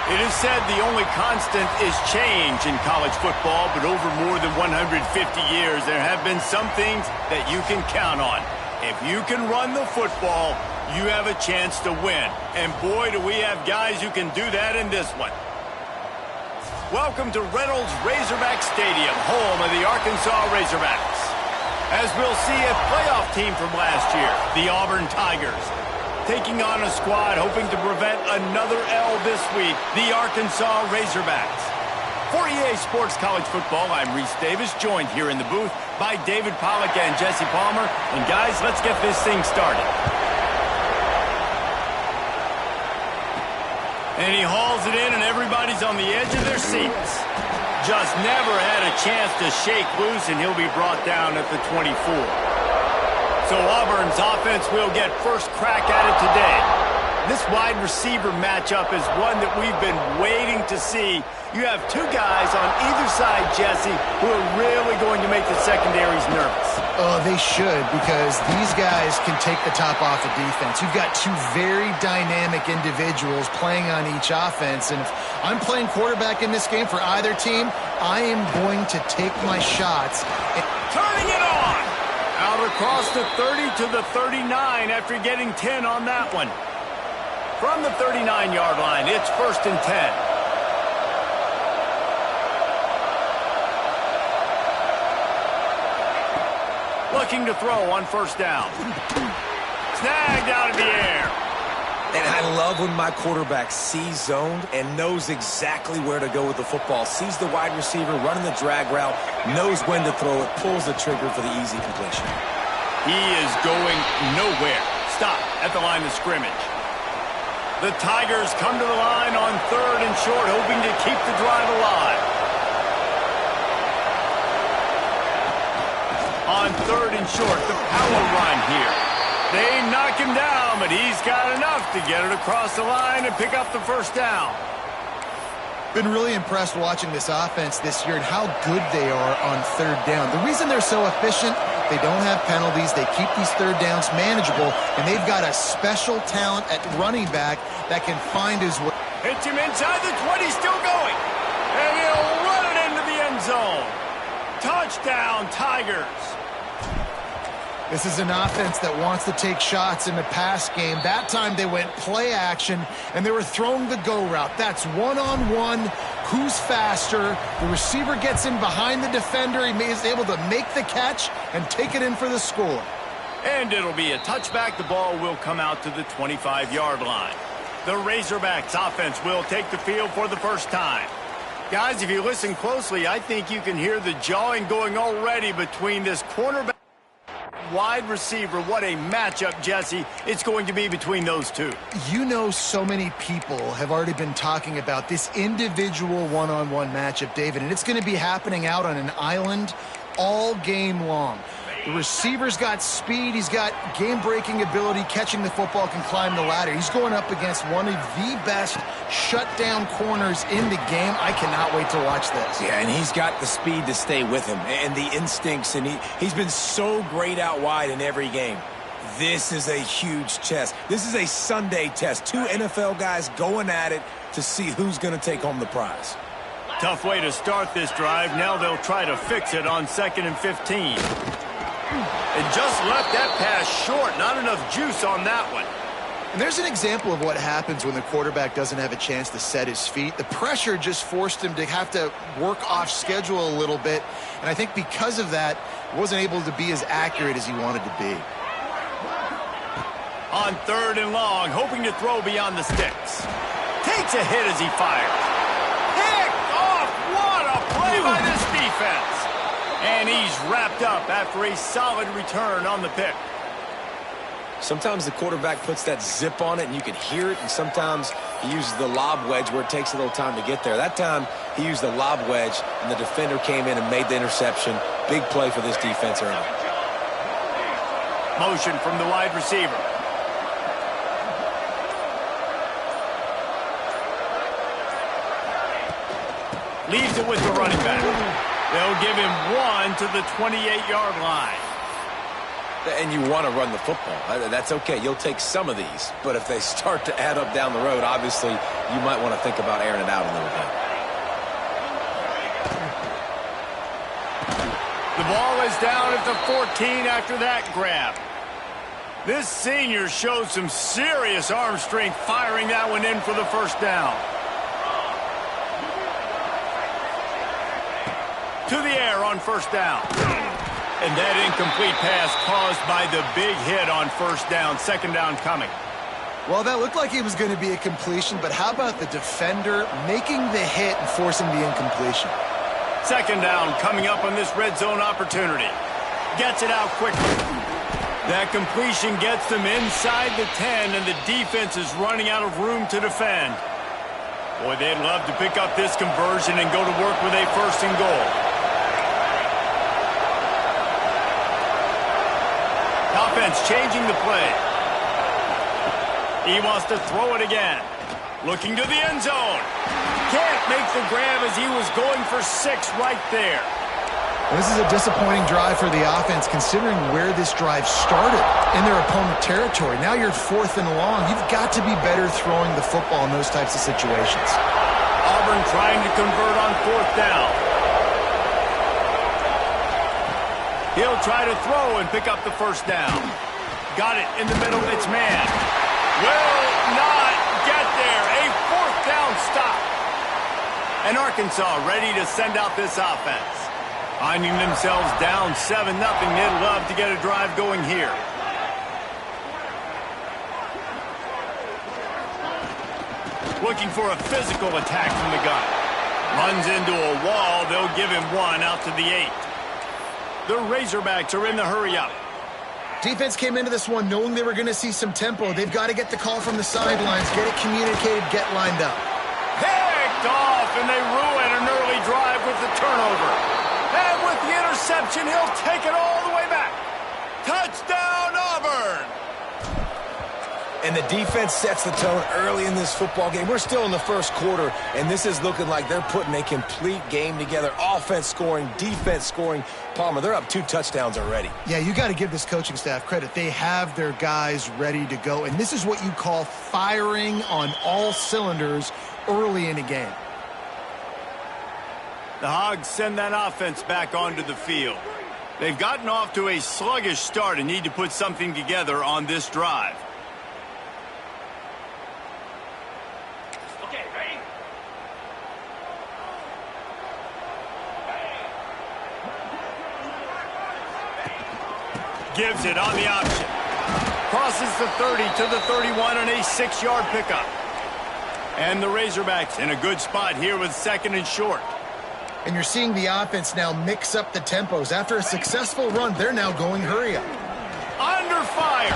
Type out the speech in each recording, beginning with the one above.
It is said the only constant is change in college football, but over more than 150 years, there have been some things that you can count on. If you can run the football, you have a chance to win. And boy, do we have guys who can do that in this one. Welcome to Reynolds Razorback Stadium, home of the Arkansas Razorbacks. As we'll see, a playoff team from last year, the Auburn Tigers, taking on a squad hoping to prevent another L this week, the Arkansas Razorbacks. For EA Sports College Football, I'm Reese Davis, joined here in the booth by David Pollack and Jesse Palmer. And guys, let's get this thing started. And he hauls it in, and everybody's on the edge of their seats. Just never had a chance to shake loose, and he'll be brought down at the 24. So Auburn's offense will get first crack at it today. This wide receiver matchup is one that we've been waiting to see. You have two guys on either side, Jesse, who are really going to make the secondaries nervous. Oh, they should, because these guys can take the top off the defense. You've got two very dynamic individuals playing on each offense, and if I'm playing quarterback in this game for either team, I am going to take my shots. Turning it on! Out across the 30 to the 39 after getting 10 on that one. From the 39-yard line, it's 1st and 10. Looking to throw on 1st down. Snagged out of the air. And I love when my quarterback sees zoned and knows exactly where to go with the football. Sees the wide receiver running the drag route, knows when to throw it, pulls the trigger for the easy completion. He is going nowhere. Stop at the line of scrimmage. The Tigers come to the line on 3rd and short, hoping to keep the drive alive. On 3rd and short, the power run here. They knock him down, but he's got enough to get it across the line and pick up the 1st down. Been really impressed watching this offense this year and how good they are on 3rd down. The reason they're so efficient, they don't have penalties, they keep these 3rd downs manageable, and they've got a special talent at running back that can find his way. Hits him inside the 20, still going. And he'll run it into the end zone. Touchdown, Tigers. This is an offense that wants to take shots in the pass game. That time they went play action, and they were throwing the go route. That's one-on-one. Who's faster? The receiver gets in behind the defender. He is able to make the catch and take it in for the score. And it'll be a touchback. The ball will come out to the 25-yard line. The Razorbacks offense will take the field for the first time. Guys, if you listen closely, I think you can hear the jawing going already between this cornerback wide receiver. What a matchup, Jesse, it's going to be between those two. You know, so many people have already been talking about this individual one-on-one matchup, David, and it's going to be happening out on an island all game long. The receiver's got speed, he's got game-breaking ability, catching the football, can climb the ladder. He's going up against one of the best shutdown corners in the game. I cannot wait to watch this. Yeah, and he's got the speed to stay with him and the instincts, and he's been so great out wide in every game. This is a huge test. This is a Sunday test. Two NFL guys going at it to see who's going to take home the prize. Tough way to start this drive. Now they'll try to fix it on 2nd and 15. And just left that pass short. Not enough juice on that one. And there's an example of what happens when the quarterback doesn't have a chance to set his feet. The pressure just forced him to have to work off schedule a little bit. And I think because of that, he wasn't able to be as accurate as he wanted to be. On 3rd and long, hoping to throw beyond the sticks. Takes a hit as he fires. Picked off. What a play by this defense. And he's wrapped up after a solid return on the pick. Sometimes the quarterback puts that zip on it and you can hear it, and sometimes he uses the lob wedge where it takes a little time to get there. That time he used the lob wedge and the defender came in and made the interception. Big play for this defense early. Motion from the wide receiver. Leaves it with the running back. They'll give him 1 to the 28-yard line. And you want to run the football. That's okay. You'll take some of these. But if they start to add up down the road, obviously, you might want to think about airing it out a little bit. The ball is down at the 14 after that grab. This senior showed some serious arm strength firing that one in for the first down. To the air on first down. And that incomplete pass caused by the big hit on first down. Second down coming. Well, that looked like it was going to be a completion, but how about the defender making the hit and forcing the incompletion? Second down coming up on this red zone opportunity. Gets it out quickly. That completion gets them inside the 10, and the defense is running out of room to defend. Boy, they'd love to pick up this conversion and go to work with a first and goal. Offense changing the play. He wants to throw it again. Looking to the end zone. Can't make the grab as he was going for 6 right there. Well, this is a disappointing drive for the offense considering where this drive started in their opponent territory. Now you're 4th and long. You've got to be better throwing the football in those types of situations. Auburn trying to convert on 4th down. He'll try to throw and pick up the first down. Got it in the middle. It's man. Will not get there. A 4th down stop. And Arkansas ready to send out this offense. Finding themselves down 7-0. They'd love to get a drive going here. Looking for a physical attack from the gun. Runs into a wall. They'll give him 1 out to the 8. The Razorbacks are in the hurry-up. Defense came into this one knowing they were going to see some tempo. They've got to get the call from the sidelines, get it communicated, get lined up. Picked off, and they ruin an early drive with the turnover. And with the interception, he'll take it all the way back. Touchdown, Auburn! And the defense sets the tone early in this football game. We're still in the first quarter, and this is looking like they're putting a complete game together. Offense scoring, defense scoring. Palmer, they're up 2 touchdowns already. Yeah, you got to give this coaching staff credit. They have their guys ready to go, and this is what you call firing on all cylinders early in a game. The Hogs send that offense back onto the field. They've gotten off to a sluggish start and need to put something together on this drive. Okay, ready? Gives it on the option. Crosses the 30 to the 31 on a 6-yard pickup. And the Razorbacks in a good spot here with 2nd and short. And you're seeing the offense now mix up the tempos. After a successful run, they're now going hurry up. Under fire.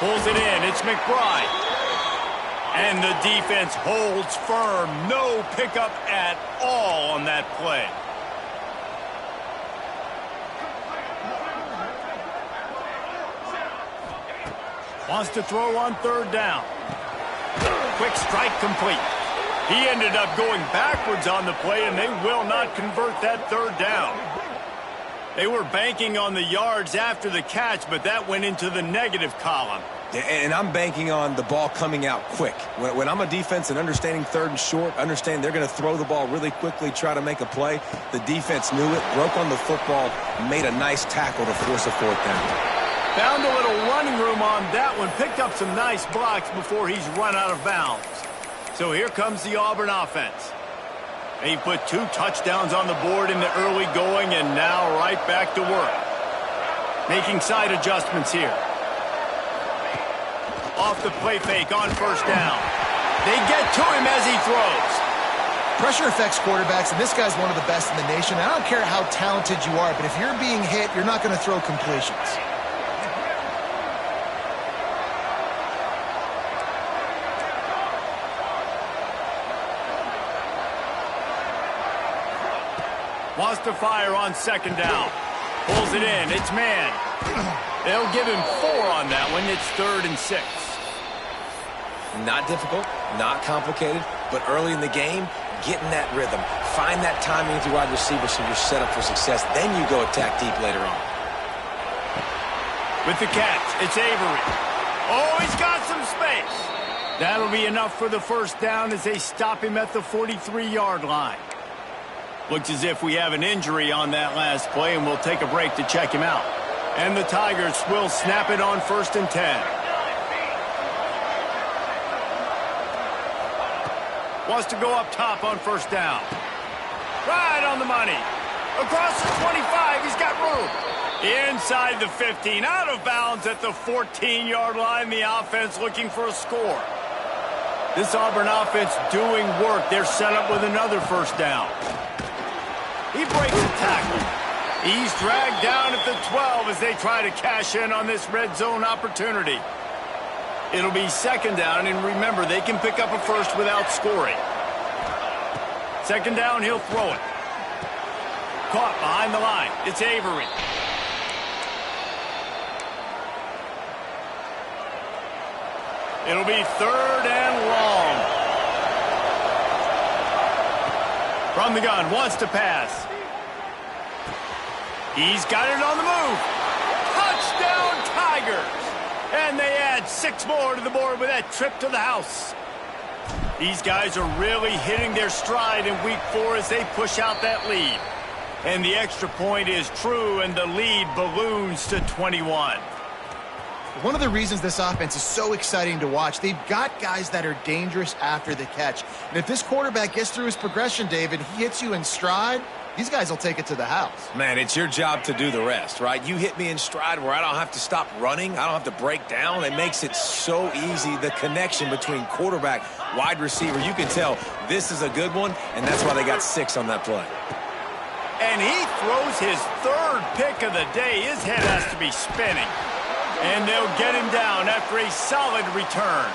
Pulls it in. It's McBride. And the defense holds firm. No pickup at all on that play. Wants to throw on 3rd down. Quick strike complete. He ended up going backwards on the play, and they will not convert that 3rd down. They were banking on the yards after the catch, but that went into the negative column. And I'm banking on the ball coming out quick. When I'm a defense and understanding 3rd and short, understand they're going to throw the ball really quickly, try to make a play. The defense knew it, broke on the football, made a nice tackle to force a 4th down. Found a little running room on that one. Picked up some nice blocks before he's run out of bounds. So here comes the Auburn offense. They put 2 touchdowns on the board in the early going and now right back to work. Making side adjustments here. Off the play fake on 1st down. They get to him as he throws. Pressure affects quarterbacks, and this guy's one of the best in the nation. I don't care how talented you are, but if you're being hit, you're not going to throw completions. Wants to fire on 2nd down. Pulls it in. It's man. They'll give him 4 on that one. It's 3rd and 6. Not difficult, not complicated, but early in the game, getting that rhythm. Find that timing with your wide receiver so you're set up for success. Then you go attack deep later on. With the catch, it's Avery. Oh, he's got some space. That'll be enough for the first down as they stop him at the 43-yard line. Looks as if we have an injury on that last play, and we'll take a break to check him out. And the Tigers will snap it on 1st and 10. Wants to go up top on 1st down. Right on the money. Across the 25, he's got room. Inside the 15, out of bounds at the 14-yard line. The offense looking for a score. This Auburn offense doing work. They're set up with another 1st down. He breaks a tackle. He's dragged down at the 12 as they try to cash in on this red zone opportunity. It'll be 2nd down, and remember, they can pick up a first without scoring. 2nd down, he'll throw it. Caught behind the line. It's Avery. It'll be 3rd and long. From the gun, wants to pass. He's got it on the move. Touchdown, Tigers. And they add 6 more to the board with that trip to the house. These guys are really hitting their stride in week 4 as they push out that lead. And the extra point is true, and the lead balloons to 21. One of the reasons this offense is so exciting to watch, they've got guys that are dangerous after the catch. And if this quarterback gets through his progression, David, he hits you in stride, these guys will take it to the house. Man, it's your job to do the rest, right? You hit me in stride where I don't have to stop running. I don't have to break down. It makes it so easy, the connection between quarterback, wide receiver. You can tell this is a good one, and that's why they got 6 on that play. And he throws his 3rd pick of the day. His head has to be spinning. And they'll get him down after a solid return.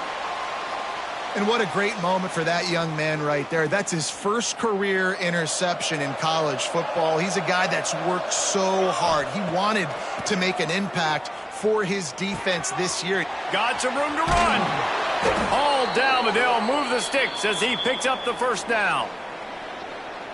And what a great moment for that young man right there. That's his first career interception in college football. He's a guy that's worked so hard. He wanted to make an impact for his defense this year. Got some room to run. All down, but they'll move the sticks as he picks up the 1st down.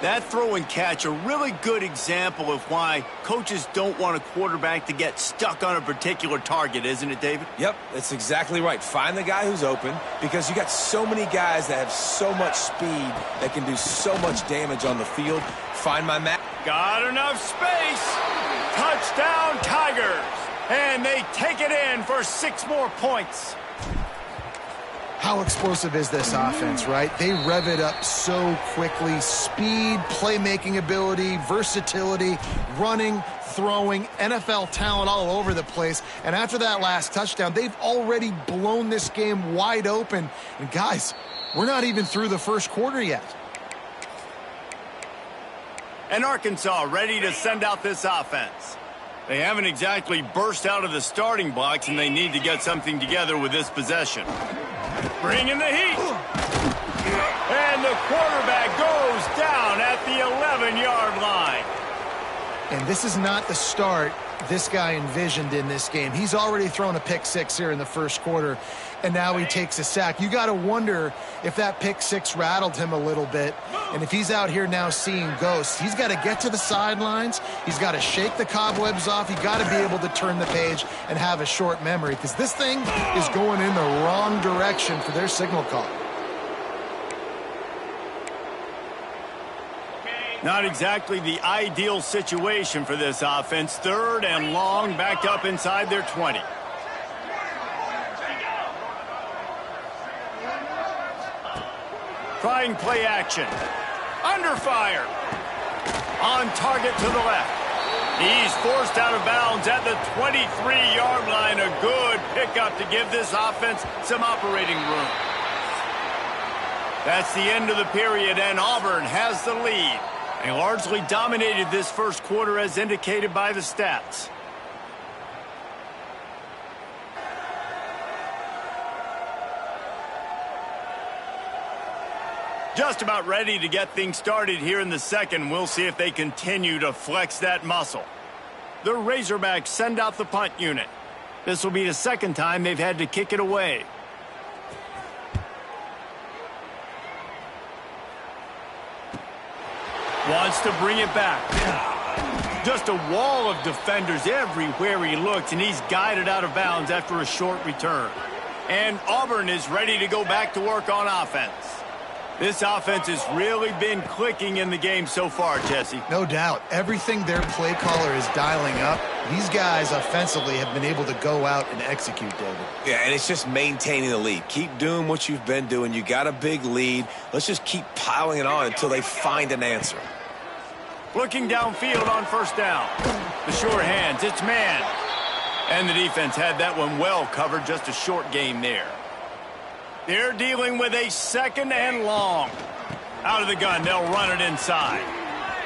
That throw and catch, a really good example of why coaches don't want a quarterback to get stuck on a particular target, isn't it, David? Yep, that's exactly right. Find the guy who's open, because you got so many guys that have so much speed that can do so much damage on the field. Find my man. Got enough space. Touchdown, Tigers. And they take it in for 6 more points. How explosive is this offense, right? They rev it up so quickly. Speed, playmaking ability, versatility, running, throwing, NFL talent all over the place. And after that last touchdown, they've already blown this game wide open. And guys, we're not even through the 1st quarter yet. And Arkansas ready to send out this offense. They haven't exactly burst out of the starting blocks, and they need to get something together with this possession. Bringing the heat. And the quarterback goes down at the 11-yard line. And this is not the start this guy envisioned in this game. He's already thrown a pick 6 here in the 1st quarter, and now he takes a sack. You got to wonder if that pick 6 rattled him a little bit, and if he's out here now seeing ghosts. He's got to get to the sidelines. He's got to shake the cobwebs off. He's got to be able to turn the page and have a short memory, because this thing is going in the wrong direction for their signal call. Not exactly the ideal situation for this offense. 3rd and long, backed up inside their 20. Trying play action. Under fire. On target to the left. He's forced out of bounds at the 23-yard line. A good pickup to give this offense some operating room. That's the end of the period, and Auburn has the lead. They largely dominated this 1st quarter as indicated by the stats. Just about ready to get things started here in the 2nd. We'll see if they continue to flex that muscle. The Razorbacks send out the punt unit. This will be the 2nd time they've had to kick it away. Wants to bring it back. Just a wall of defenders everywhere he looks, and he's guided out of bounds after a short return. And Auburn is ready to go back to work on offense. This offense has really been clicking in the game so far, Jesse. No doubt. Everything their play caller is dialing up, these guys offensively have been able to go out and execute, David. Yeah, and it's just maintaining the lead. Keep doing what you've been doing. You got a big lead. Let's just keep piling it on until they find an answer. Looking downfield on first down. The short hands, it's man. And the defense had that one well covered, just a short gain there. They're dealing with a second and long. Out of the gun, they'll run it inside.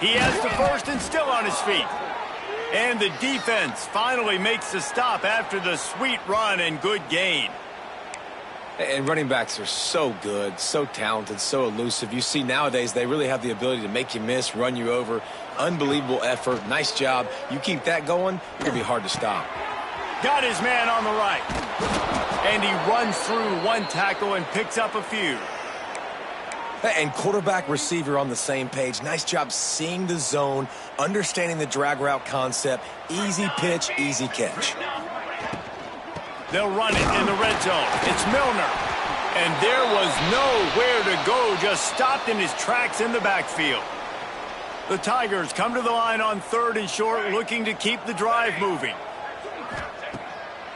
He has the first and still on his feet. And the defense finally makes the stop after the sweet run and good gain. And running backs are so good, so talented, so elusive. You see nowadays they really have the ability to make you miss, run you over. Unbelievable effort. Nice job. You keep that going, it's going to be hard to stop. Got his man on the right. And he runs through one tackle and picks up a few. And quarterback receiver on the same page. Nice job seeing the zone, understanding the drag route concept. Easy pitch, easy catch. They'll run it in the red zone. It's Milner. And there was nowhere to go, just stopped in his tracks in the backfield. The Tigers come to the line on third and short, looking to keep the drive moving.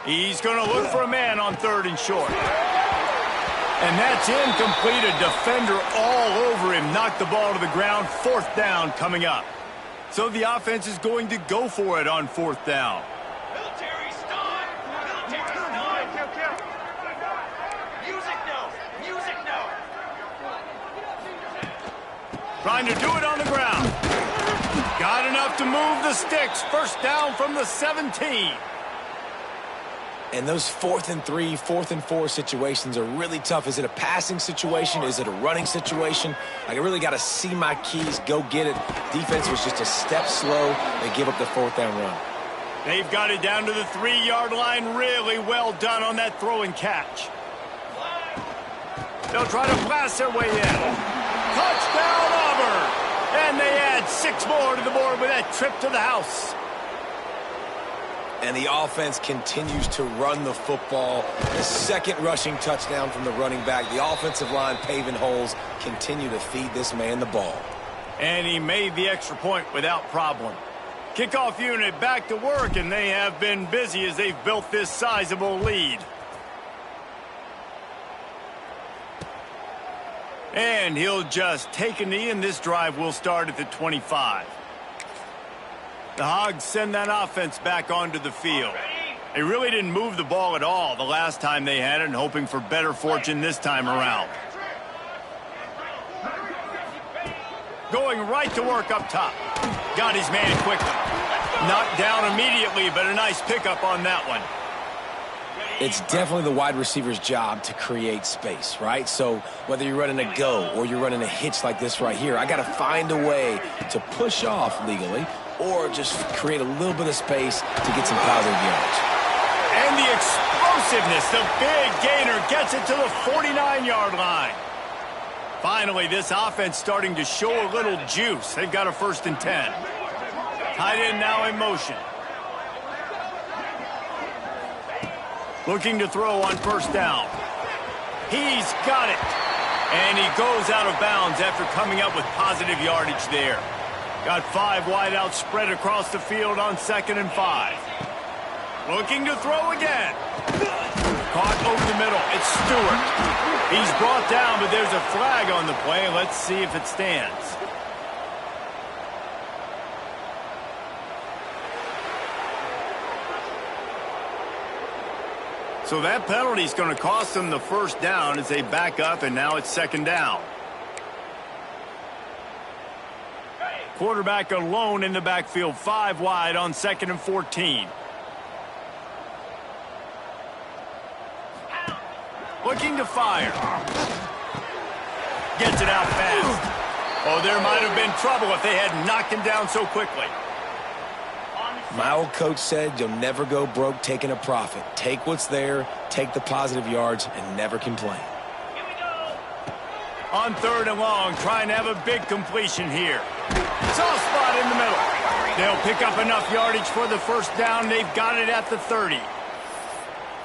He's going to look for a man on third and short. And that's incomplete. A defender all over him. Knocked the ball to the ground. Fourth down coming up. So the offense is going to go for it on fourth down. Military stun! Military stun! Music note! Music note! Trying to do it on the ground. Got enough to move the sticks. First down from the 17. And those 4th and 3, 4th and 4 situations are really tough. Is it a passing situation? Is it a running situation? I really got to see my keys, go get it. Defense was just a step slow. They give up the 4th down run. They've got it down to the 3-yard line. Really well done on that throw and catch. They'll try to blast their way in. Touchdown, Auburn! And they add 6 more to the board with that trip to the house. And the offense continues to run the football. The second rushing touchdown from the running back. The offensive line paving holes. Continue to feed this man the ball. And he made the extra point without problem. Kickoff unit back to work, and they have been busy as they've built this sizable lead. And he'll just take a knee, and this drive will start at the 25. The Hogs send that offense back onto the field. They really didn't move the ball at all the last time they had it, and hoping for better fortune this time around. Going right to work up top. Got his man quickly. Knocked down immediately, but a nice pickup on that one. It's definitely the wide receiver's job to create space, right? So whether you're running a go or you're running a hitch like this right here, I got to find a way to push off legally or just create a little bit of space to get some positive yards. And the explosiveness, the big gainer gets it to the 49-yard line. Finally, this offense starting to show a little juice. They've got a 1st and 10. Tight end now in motion. Looking to throw on first down. He's got it. And he goes out of bounds after coming up with positive yardage there. Got 5 wide out spread across the field on 2nd and 5. Looking to throw again. Caught over the middle. It's Stewart. He's brought down, but there's a flag on the play. Let's see if it stands. So that penalty is going to cost them the 1st down as they back up, and now it's 2nd down. Quarterback alone in the backfield, 5 wide on 2nd and 14. Looking to fire. Gets it out fast. Oh, there might have been trouble if they had knocked him down so quickly. My old coach said you'll never go broke taking a profit. Take what's there, take the positive yards, and never complain. On 3rd and long, trying to have a big completion here. Soft spot in the middle. They'll pick up enough yardage for the first down. They've got it at the 30.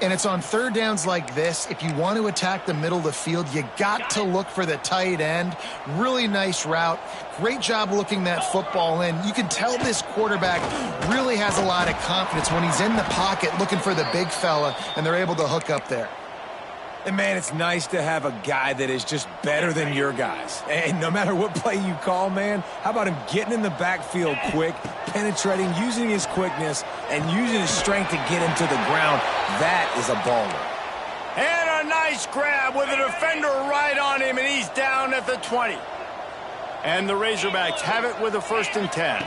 And it's on third downs like this. If you want to attack the middle of the field, you got to look for the tight end. Really nice route. Great job looking that football in. You can tell this quarterback really has a lot of confidence when he's in the pocket looking for the big fella, and they're able to hook up there. And, man, it's nice to have a guy that is just better than your guys. And no matter what play you call, man, how about him getting in the backfield quick, penetrating, using his quickness, and using his strength to get him to the ground. That is a baller. And a nice grab with a defender right on him, and he's down at the 20. And the Razorbacks have it with a 1st and 10.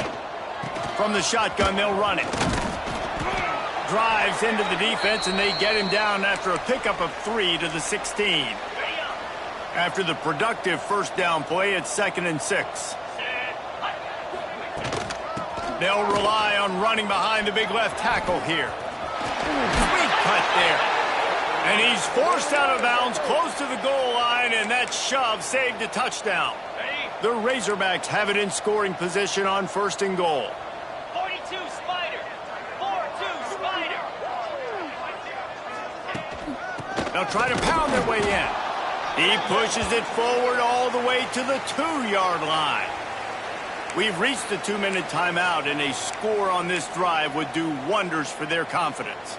From the shotgun, they'll run it. Drives into the defense, and they get him down after a pickup of 3 to the 16. After the productive first down play, it's 2nd and 6. They'll rely on running behind the big left tackle here. Sweet cut there. And he's forced out of bounds close to the goal line, and that shove saved a touchdown. The Razorbacks have it in scoring position on 1st and goal. 42 Spider. 4-2 Spider. They'll try to pound their way in. He pushes it forward all the way to the 2-yard line. We've reached the 2-minute timeout, and a score on this drive would do wonders for their confidence.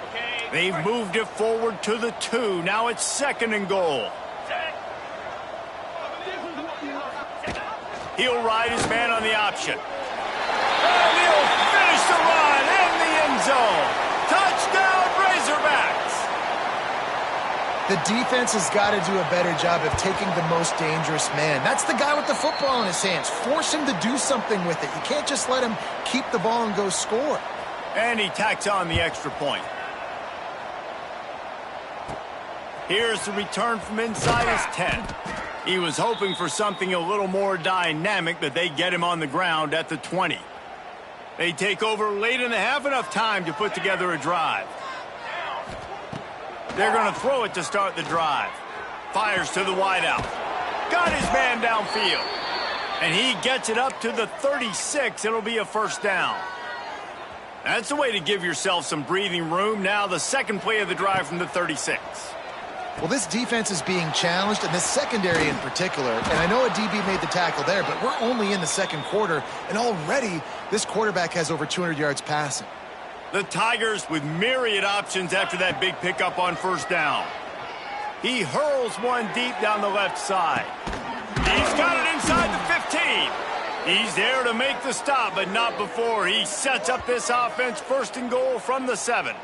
They've moved it forward to the 2. Now it's 2nd and goal. He'll ride his man on the option. And he'll finish the run in the end zone. Touchdown, Razorbacks! The defense has got to do a better job of taking the most dangerous man. That's the guy with the football in his hands. Force him to do something with it. You can't just let him keep the ball and go score. And he tacks on the extra point. Here's the return from inside his 10. He was hoping for something a little more dynamic, but they get him on the ground at the 20. They take over late and they have enough time to put together a drive. They're going to throw it to start the drive. Fires to the wideout. Got his man downfield. And he gets it up to the 36. It'll be a 1st down. That's the way to give yourself some breathing room. Now the second play of the drive from the 36. Well, this defense is being challenged, and this secondary in particular. And I know a DB made the tackle there, but we're only in the 2nd quarter, and already this quarterback has over 200 yards passing. The Tigers with myriad options after that big pickup on 1st down. He hurls one deep down the left side. He's got it inside the 15. He's there to make the stop, but not before he sets up this offense 1st and goal from the 7.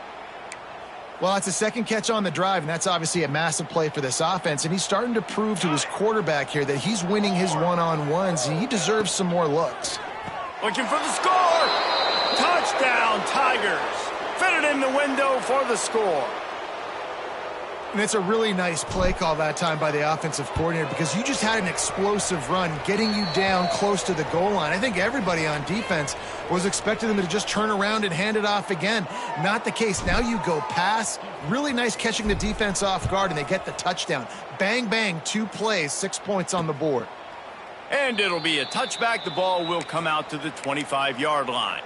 Well, it's a 2nd catch on the drive, and that's obviously a massive play for this offense. And he's starting to prove to his quarterback here that he's winning his one-on-ones, and he deserves some more looks. Looking for the score. Touchdown, Tigers. Fitted in the window for the score. And it's a really nice play call that time by the offensive coordinator because you just had an explosive run getting you down close to the goal line. I think everybody on defense was expecting them to just turn around and hand it off again. Not the case. Now you go pass. Really nice catching the defense off guard, and they get the touchdown. Bang, bang, 2 plays, 6 points on the board. And it'll be a touchback. The ball will come out to the 25-yard line.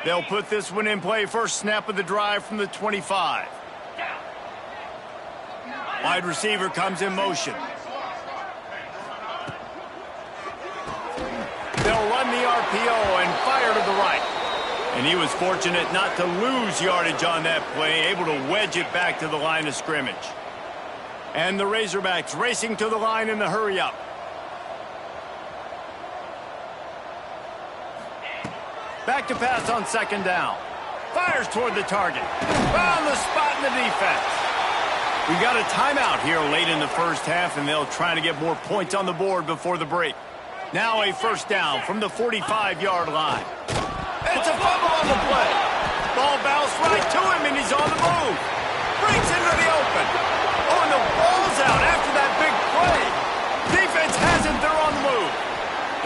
They'll put this one in play. First snap of the drive from the 25. Wide receiver comes in motion. They'll run the RPO and fire to the right. And he was fortunate not to lose yardage on that play, able to wedge it back to the line of scrimmage. And the Razorbacks racing to the line in the hurry-up. Back to pass on 2nd down. Fires toward the target. Found the spot in the defense. We got a timeout here late in the first half, and they'll try to get more points on the board before the break. Now a 1st down from the 45-yard line. It's a fumble on the play. Ball bounced right to him, and he's on the move. Breaks into the open. Oh, and the ball's out after that big play. Defense has him. They're on the move.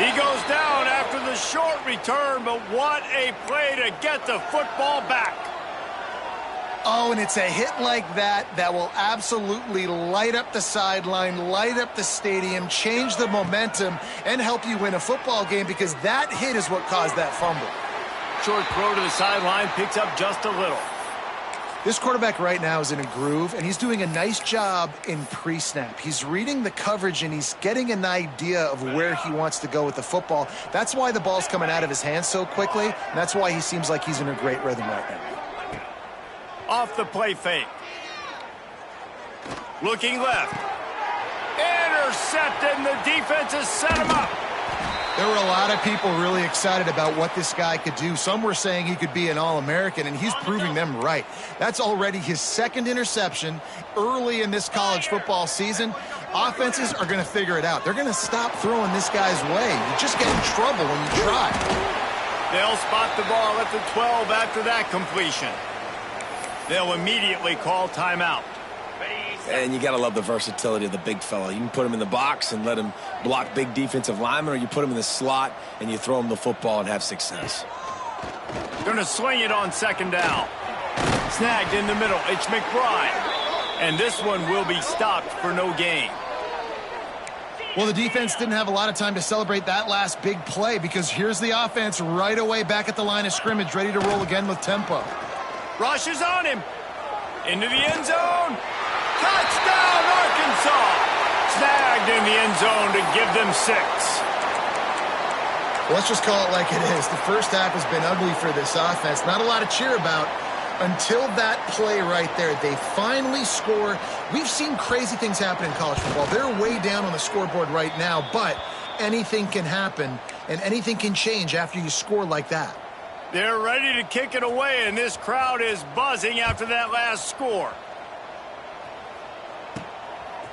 He goes down after the short return, but what a play to get the football back. Oh, and it's a hit like that that will absolutely light up the sideline, light up the stadium, change the momentum, and help you win a football game, because that hit is what caused that fumble. Short throw to the sideline, picks up just a little. This quarterback right now is in a groove, and he's doing a nice job in pre-snap. He's reading the coverage, and he's getting an idea of where he wants to go with the football. That's why the ball's coming out of his hands so quickly, and that's why he seems like he's in a great rhythm right now. Off the play fake. Looking left. Intercepted, and the defense has set him up. There were a lot of people really excited about what this guy could do. Some were saying he could be an All-American, and he's proving them right. That's already his second interception early in this college football season. Offenses are going to figure it out. They're going to stop throwing this guy's way. You just get in trouble when you try. They'll spot the ball at the 12 after that completion. They'll immediately call timeout. And you got to love the versatility of the big fella. You can put him in the box and let him block big defensive linemen, or you put him in the slot and you throw him the football and have success. Going to swing it on second down. Snagged in the middle. It's McBride. And this one will be stopped for no gain. Well, the defense didn't have a lot of time to celebrate that last big play, because here's the offense right away back at the line of scrimmage, ready to roll again with tempo. Rushes on him. Into the end zone. Touchdown, Arkansas! Snagged in the end zone to give them 6. Let's just call it like it is. The first half has been ugly for this offense. Not a lot to cheer about until that play right there. They finally score. We've seen crazy things happen in college football. They're way down on the scoreboard right now, but anything can happen, and anything can change after you score like that. They're ready to kick it away, and this crowd is buzzing after that last score.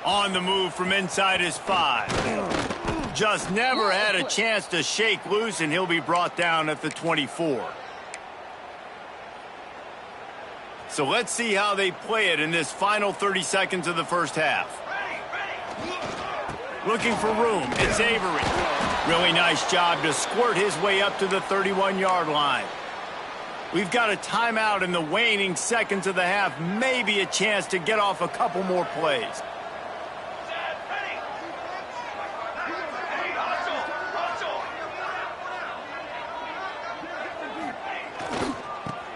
On the move from inside his 5. Just never had a chance to shake loose, and he'll be brought down at the 24. So let's see how they play it in this final 30 seconds of the first half. Looking for room. It's Avery. Really nice job to squirt his way up to the 31-yard line. We've got a timeout in the waning seconds of the half. Maybe a chance to get off a couple more plays.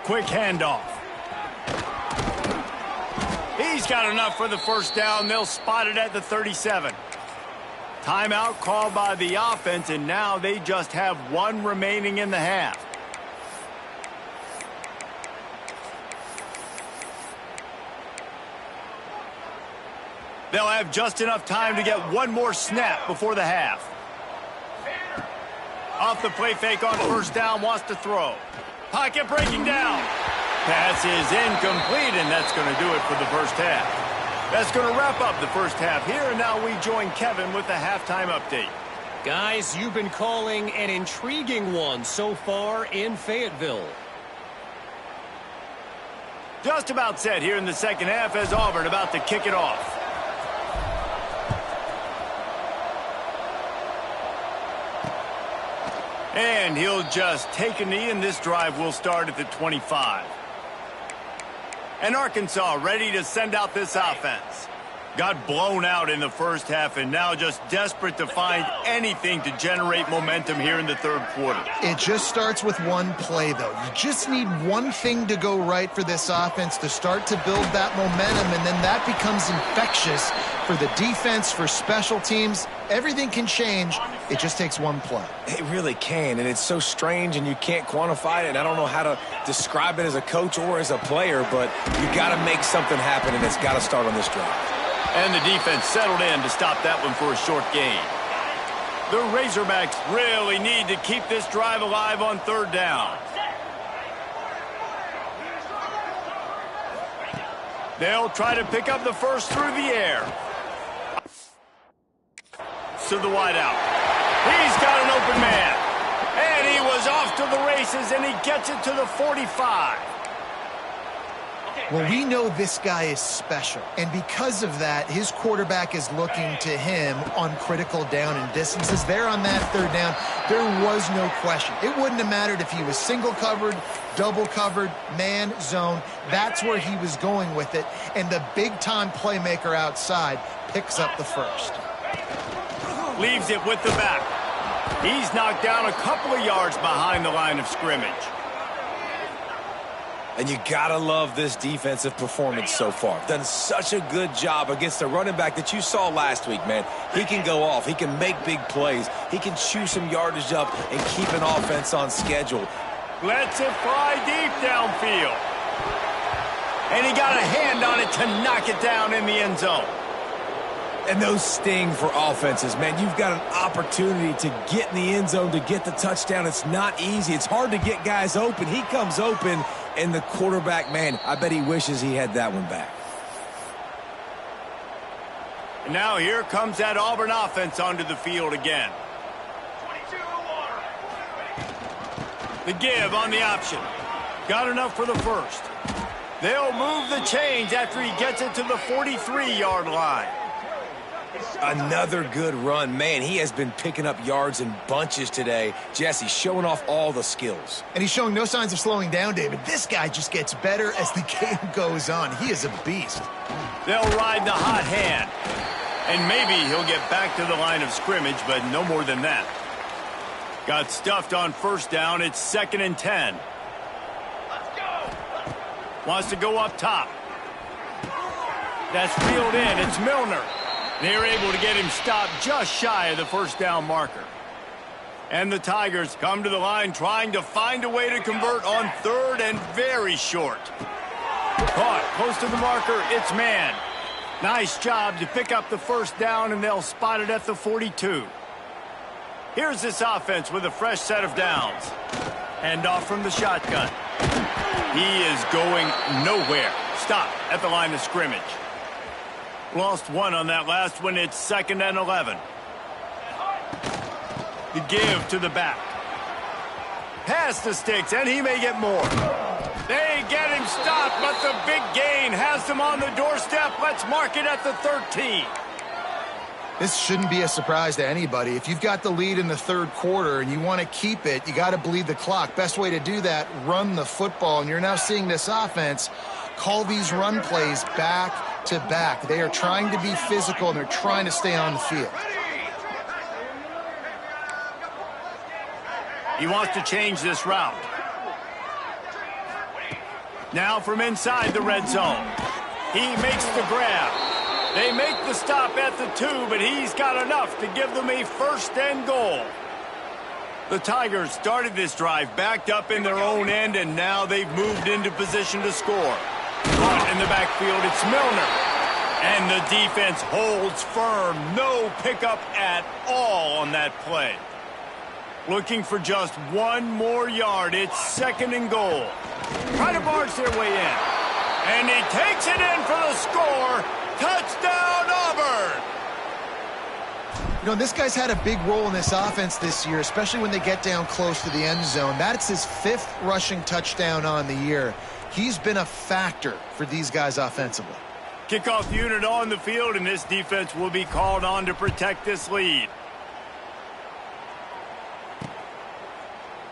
Quick handoff. He's got enough for the first down. They'll spot it at the 37. Timeout called by the offense, and now they just have one remaining in the half. They'll have just enough time to get one more snap before the half. Off the play fake on first down, wants to throw. Pocket breaking down. Pass is incomplete, and that's going to do it for the first half. That's going to wrap up the first half here, and now we join Kevin with the halftime update. Guys, you've been calling an intriguing one so far in Fayetteville. Just about set here in the second half as Auburn about to kick it off. And he'll just take a knee, and this drive will start at the 25. And Arkansas ready to send out this offense. Got blown out in the first half, and now just desperate to find anything to generate momentum here in the third quarter. It just starts with one play, though. You just need one thing to go right for this offense to start to build that momentum, and then that becomes infectious for the defense, for special teams. Everything can change. It just takes one play. It really can, and it's so strange, and you can't quantify it, and I don't know how to describe it as a coach or as a player, but you got to make something happen, and it's got to start on this drive. And the defense settled in to stop that one for a short gain. The Razorbacks really need to keep this drive alive on third down. They'll try to pick up the first through the air. To the wideout. He's got an open man. And he was off to the races, and he gets it to the 45. Well, we know this guy is special, and because of that, his quarterback is looking to him on critical down and distances. There on that third down, there was no question. It wouldn't have mattered if he was single covered, double covered, man, zone. That's where he was going with it, and the big-time playmaker outside picks up the first. Leaves it with the back. He's knocked down a couple of yards behind the line of scrimmage. And you gotta love this defensive performance so far. Done such a good job against the running back that you saw last week, man. He can go off. He can make big plays. He can chew some yardage up and keep an offense on schedule. Lets it fly deep downfield. And he got a hand on it to knock it down in the end zone. And those sting for offenses, man. You've got an opportunity to get in the end zone, to get the touchdown. It's not easy. It's hard to get guys open. He comes open, and the quarterback, man, I bet he wishes he had that one back. And now here comes that Auburn offense onto the field again. The give on the option. Got enough for the first. They'll move the chains after he gets it to the 43-yard line. Another good run. Man, he has been picking up yards in bunches today. Jesse, showing off all the skills. And he's showing no signs of slowing down, David. This guy just gets better as the game goes on. He is a beast. They'll ride the hot hand. And maybe he'll get back to the line of scrimmage, but no more than that. Got stuffed on first down. It's 2nd and 10. Let's go. Wants to go up top. That's reeled in. It's Milner. They're able to get him stopped just shy of the first down marker. And the Tigers come to the line trying to find a way to convert on 3rd and very short. Caught close to the marker. It's man. Nice job to pick up the first down, and they'll spot it at the 42. Here's this offense with a fresh set of downs. Hand off from the shotgun. He is going nowhere. Stop at the line of scrimmage. Lost one on that last one. It's 2nd and 11. The give to the back. Past the sticks, and he may get more. They get him stopped, but the big gain has them on the doorstep. Let's mark it at the 13. This shouldn't be a surprise to anybody. If you've got the lead in the third quarter and you want to keep it, you got to bleed the clock. Best way to do that, run the football. And you're now seeing this offense call these run plays back to back. They are trying to be physical, and they're trying to stay on the field. He wants to change this route. Now from inside the red zone. He makes the grab. They make the stop at the 2, but he's got enough to give them a 1st and goal. The Tigers started this drive backed up in their own end, and now they've moved into position to score. Caught in the backfield, it's Milner. And the defense holds firm. No pickup at all on that play. Looking for just one more yard. It's 2nd and goal. Try to barge their way in. And he takes it in for the score. Touchdown, Auburn! You know, this guy's had a big role in this offense this year, especially when they get down close to the end zone. That's his 5th rushing touchdown on the year. He's been a factor for these guys offensively. Kickoff unit on the field, and this defense will be called on to protect this lead.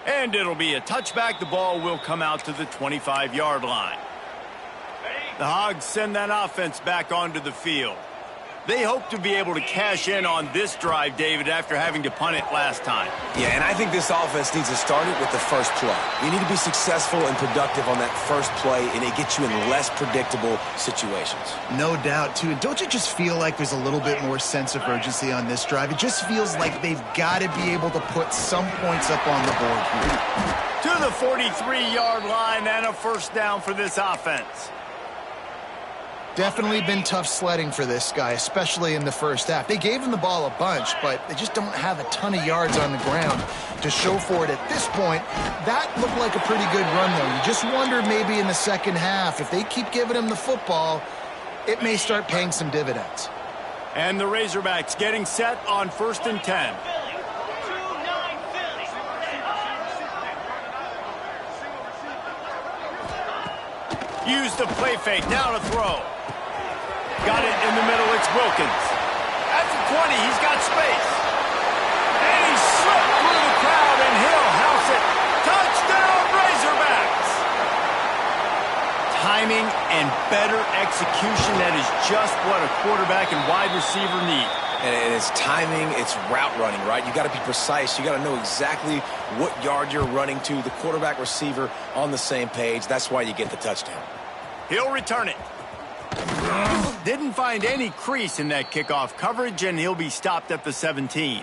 And it'll be a touchback. The ball will come out to the 25-yard line. The Hogs send that offense back onto the field. They hope to be able to cash in on this drive, David, after having to punt it last time. Yeah, and I think this offense needs to start it with the first play. You need to be successful and productive on that first play, and it gets you in less predictable situations. No doubt, too. And don't you just feel like there's a little bit more sense of urgency on this drive? It just feels like they've got to be able to put some points up on the board here. To the 43-yard line and a 1st down for this offense. Definitely been tough sledding for this guy, especially in the first half. They gave him the ball a bunch, but they just don't have a ton of yards on the ground to show for it at this point. That looked like a pretty good run, though. You just wonder maybe in the second half, if they keep giving him the football, it may start paying some dividends. And the Razorbacks getting set on 1st and 10. Use the play fake. Now to throw. Got it in the middle. It's Wilkins. At the 20, he's got space. And he slipped through the crowd, and he'll house it. Touchdown, Razorbacks! Timing and better execution. That is just what a quarterback and wide receiver need. And it's timing, it's route running, right? You got to be precise. You got to know exactly what yard you're running to. The quarterback receiver on the same page. That's why you get the touchdown. He'll return it. Didn't find any crease in that kickoff coverage, and he'll be stopped at the 17.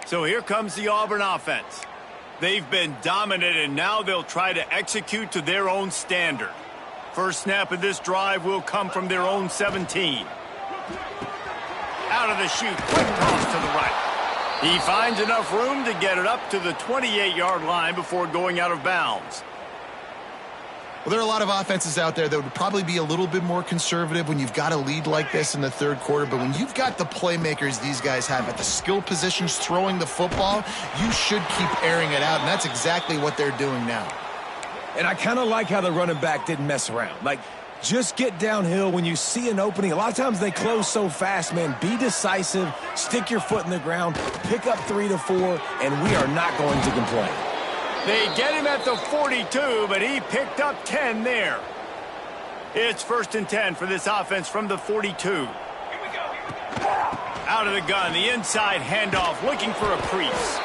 So here comes the Auburn offense. They've been dominant, and now they'll try to execute to their own standard. First snap of this drive will come from their own 17. Out of the chute, quick toss to the right. He finds enough room to get it up to the 28-yard line before going out of bounds. Well, there are a lot of offenses out there that would probably be a little bit more conservative when you've got a lead like this in the third quarter. But when you've got the playmakers these guys have at the skill positions throwing the football, you should keep airing it out, and that's exactly what they're doing now. And I kind of like how the running back didn't mess around. Like, just get downhill when you see an opening. A lot of times they close so fast, man. Be decisive, stick your foot in the ground, pick up 3 to 4, and we are not going to complain. They get him at the 42, but he picked up 10 there. It's 1st and 10 for this offense from the 42. Here we go. Out of the gun, the inside handoff, looking for a crease.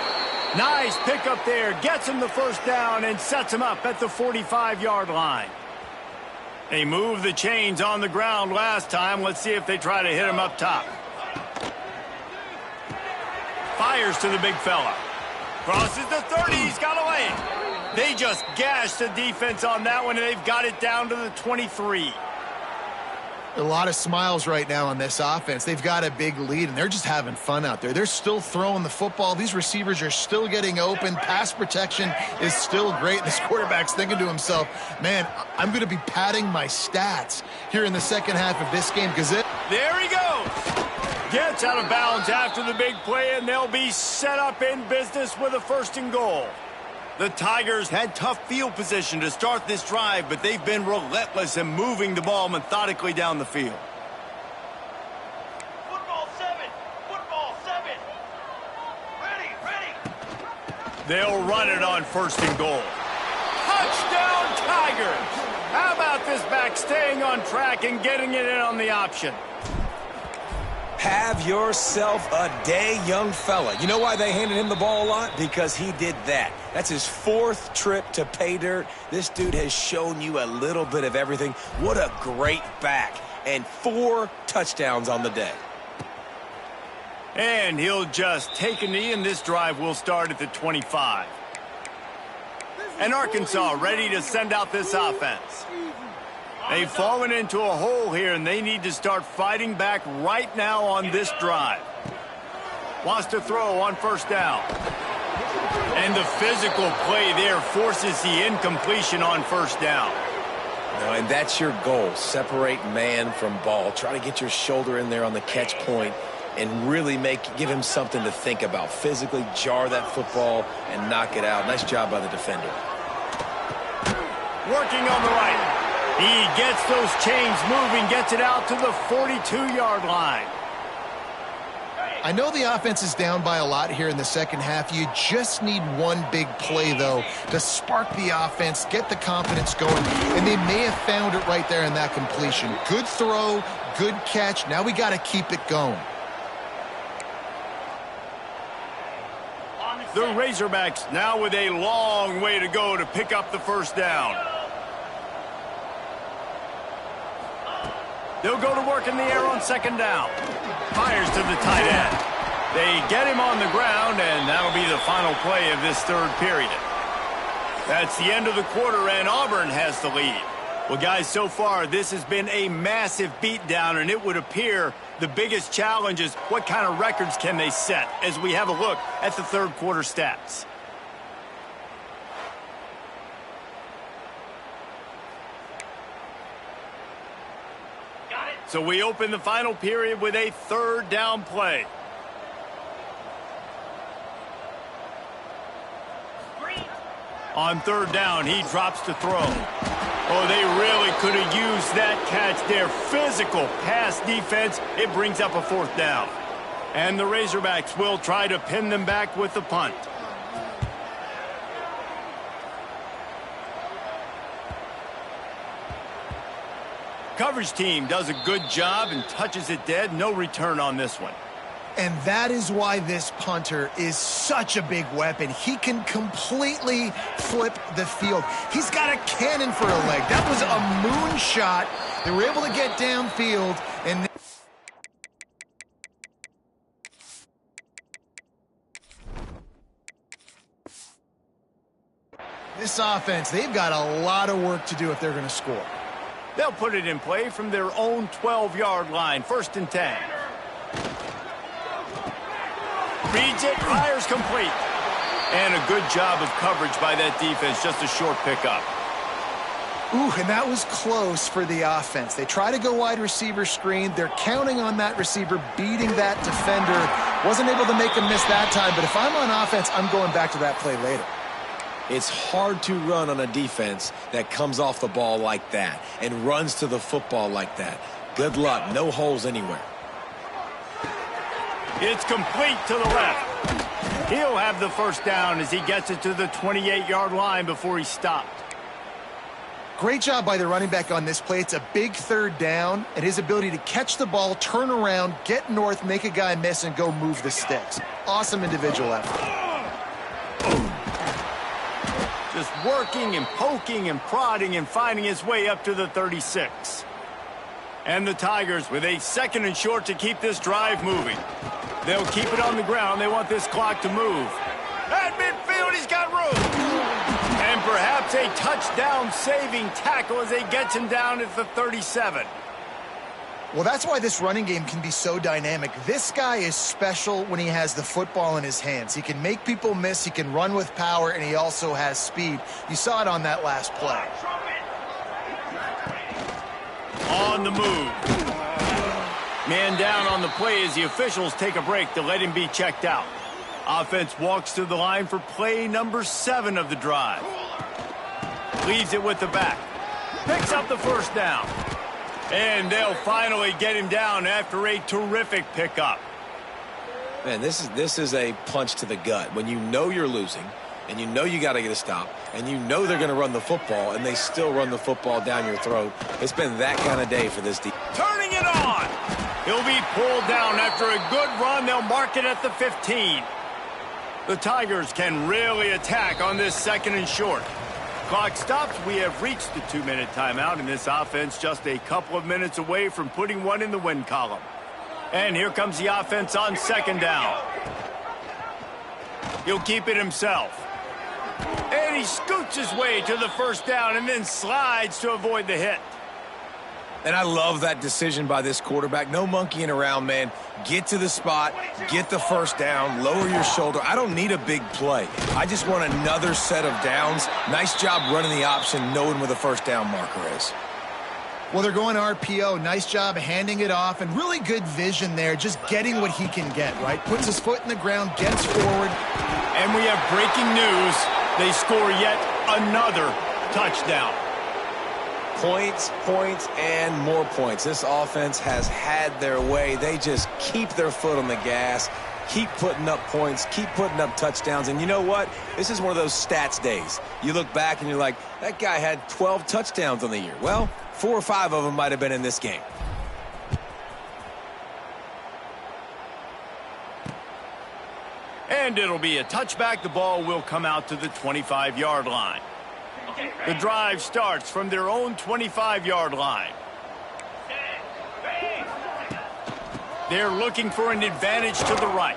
Nice pickup there, gets him the first down and sets him up at the 45-yard line. They moved the chains on the ground last time. Let's see if they try to hit him up top. Fires to the big fella. Crosses the 30, he's got away. They just gashed the defense on that one, and they've got it down to the 23. A lot of smiles right now on this offense. They've got a big lead, and they're just having fun out there. They're still throwing the football. These receivers are still getting open. Pass protection is still great. This quarterback's thinking to himself, man, I'm going to be padding my stats here in the second half of this game because there he goes. Gets out of bounds after the big play, and they'll be set up in business with a 1st and goal. The Tigers had tough field position to start this drive, but they've been relentless in moving the ball methodically down the field. Football 7. Football 7. Ready. They'll run it on 1st and goal. Touchdown, Tigers! How about this back staying on track and getting it in on the option? Have yourself a day, young fella. You know why they handed him the ball a lot? Because he did that. That's his 4th trip to pay dirt. This dude has shown you a little bit of everything. What a great back. And 4 touchdowns on the day. And he'll just take a knee, and this drive will start at the 25. And Arkansas ready to send out this offense. They've fallen into a hole here, and they need to start fighting back right now on this drive. Wants to throw on 1st down. And the physical play there forces the incompletion on 1st down. No, and that's your goal. Separate man from ball. Try to get your shoulder in there on the catch point and really give him something to think about. Physically jar that football and knock it out. Nice job by the defender. Working on the right. He gets those chains moving, gets it out to the 42-yard line. I know the offense is down by a lot here in the second half. You just need one big play, though, to spark the offense, get the confidence going, and they may have found it right there in that completion. Good throw, good catch. Now we got to keep it going. The Razorbacks now with a long way to go to pick up the 1st down. They'll go to work in the air on 2nd down. Fires to the tight end. They get him on the ground, and that'll be the final play of this 3rd period. That's the end of the quarter, and Auburn has the lead. Well, guys, so far, this has been a massive beatdown, and it would appear the biggest challenge is what kind of records can they set as we have a look at the 3rd quarter stats. So we open the final period with a 3rd down play. On 3rd down, he drops to throw. Oh, they really could have used that catch there. Physical pass defense. It brings up a 4th down. And the Razorbacks will try to pin them back with the punt. Coverage team does a good job and touches it dead. No return on this one. And that is why this punter is such a big weapon. He can completely flip the field. He's got a cannon for a leg. That was a moonshot. They were able to get downfield. And this offense, they've got a lot of work to do if they're going to score. They'll put it in play from their own 12-yard line. 1st and 10. Reads it, fires complete. And a good job of coverage by that defense. Just a short pickup. Ooh, and that was close for the offense. They try to go wide receiver screen. They're counting on that receiver beating that defender. Wasn't able to make him miss that time, but if I'm on offense, I'm going back to that play later. It's hard to run on a defense that comes off the ball like that and runs to the football like that. Good luck. No holes anywhere. It's complete to the left. He'll have the 1st down as he gets it to the 28-yard line before he stopped. Great job by the running back on this play. It's a big 3rd down, and his ability to catch the ball, turn around, get north, make a guy miss, and go move the sticks. Awesome individual effort. Just working and poking and prodding and finding his way up to the 36. And the Tigers with a 2nd and short to keep this drive moving. They'll keep it on the ground. They want this clock to move. At midfield, he's got room. And perhaps a touchdown-saving tackle as he gets him down at the 37. Well, that's why this running game can be so dynamic. This guy is special when he has the football in his hands. He can make people miss, he can run with power, and he also has speed. You saw it on that last play. On the move. Man down on the play as the officials take a break to let him be checked out. Offense walks to the line for play number 7 of the drive. Leaves it with the back. Picks up the 1st down. And they'll finally get him down after a terrific pickup. Man, this is a punch to the gut. When you know you're losing, and you know you got to get a stop, and you know they're going to run the football, and they still run the football down your throat. It's been that kind of day for this team. Turning it on. He'll be pulled down after a good run. They'll mark it at the 15. The Tigers can really attack on this 2nd and short. Clock stops. We have reached the 2-minute timeout, and this offense just a couple of minutes away from putting one in the win column. And here comes the offense on 2nd down. He'll keep it himself. And he scoots his way to the 1st down and then slides to avoid the hit. And I love that decision by this quarterback. No monkeying around, man. Get to the spot, get the 1st down, lower your shoulder. I don't need a big play. I just want another set of downs. Nice job running the option, knowing where the 1st down marker is. Well, they're going RPO. Nice job handing it off, and really good vision there, just getting what he can get, right? Puts his foot in the ground, gets forward. And we have breaking news. They score yet another touchdown. Points, points, and more points. This offense has had their way. They just keep their foot on the gas, keep putting up points, keep putting up touchdowns. And you know what? This is one of those stats days. You look back and you're like, that guy had 12 touchdowns on the year. Well, 4 or 5 of them might have been in this game. And it'll be a touchback. The ball will come out to the 25-yard line. The drive starts from their own 25-yard line. They're looking for an advantage to the right.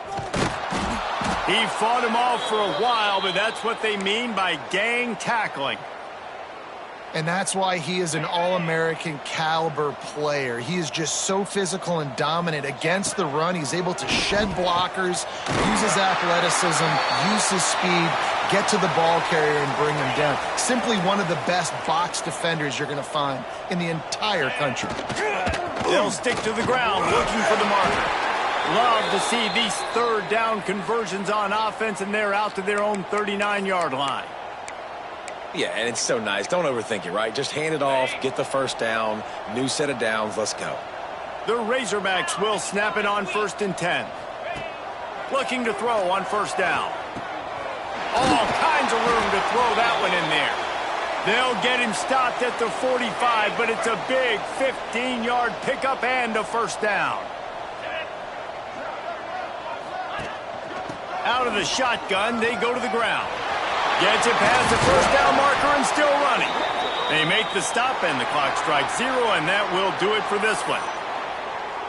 He fought him off for a while, but that's what they mean by gang tackling. And that's why he is an All-American caliber player. He is just so physical and dominant against the run. He's able to shed blockers, use his athleticism, use his speed, get to the ball carrier and bring him down. Simply one of the best box defenders you're going to find in the entire country. They'll stick to the ground looking for the marker. Love to see these 3rd down conversions on offense, and they're out to their own 39-yard line. Yeah, and it's so nice. Don't overthink it, right? Just hand it off, get the first down, new set of downs, let's go. The Razorbacks will snap it on 1st and 10. Looking to throw on 1st down. All kinds of room to throw that one in there. They'll get him stopped at the 45, but it's a big 15-yard pickup and a 1st down. Out of the shotgun, they go to the ground. Gets it past the 1st down marker and still running. They make the stop and the clock strikes 0, and that will do it for this one.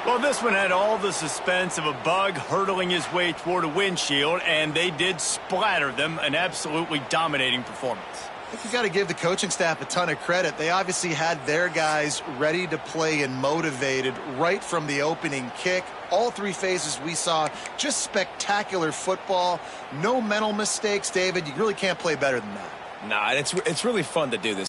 Well, this one had all the suspense of a bug hurtling his way toward a windshield, and they did splatter them. An absolutely dominating performance. I think you got to give the coaching staff a ton of credit. They obviously had their guys ready to play and motivated right from the opening kick. All 3 phases we saw, just spectacular football. No mental mistakes, David. You really can't play better than that. Nah, it's really fun to do this.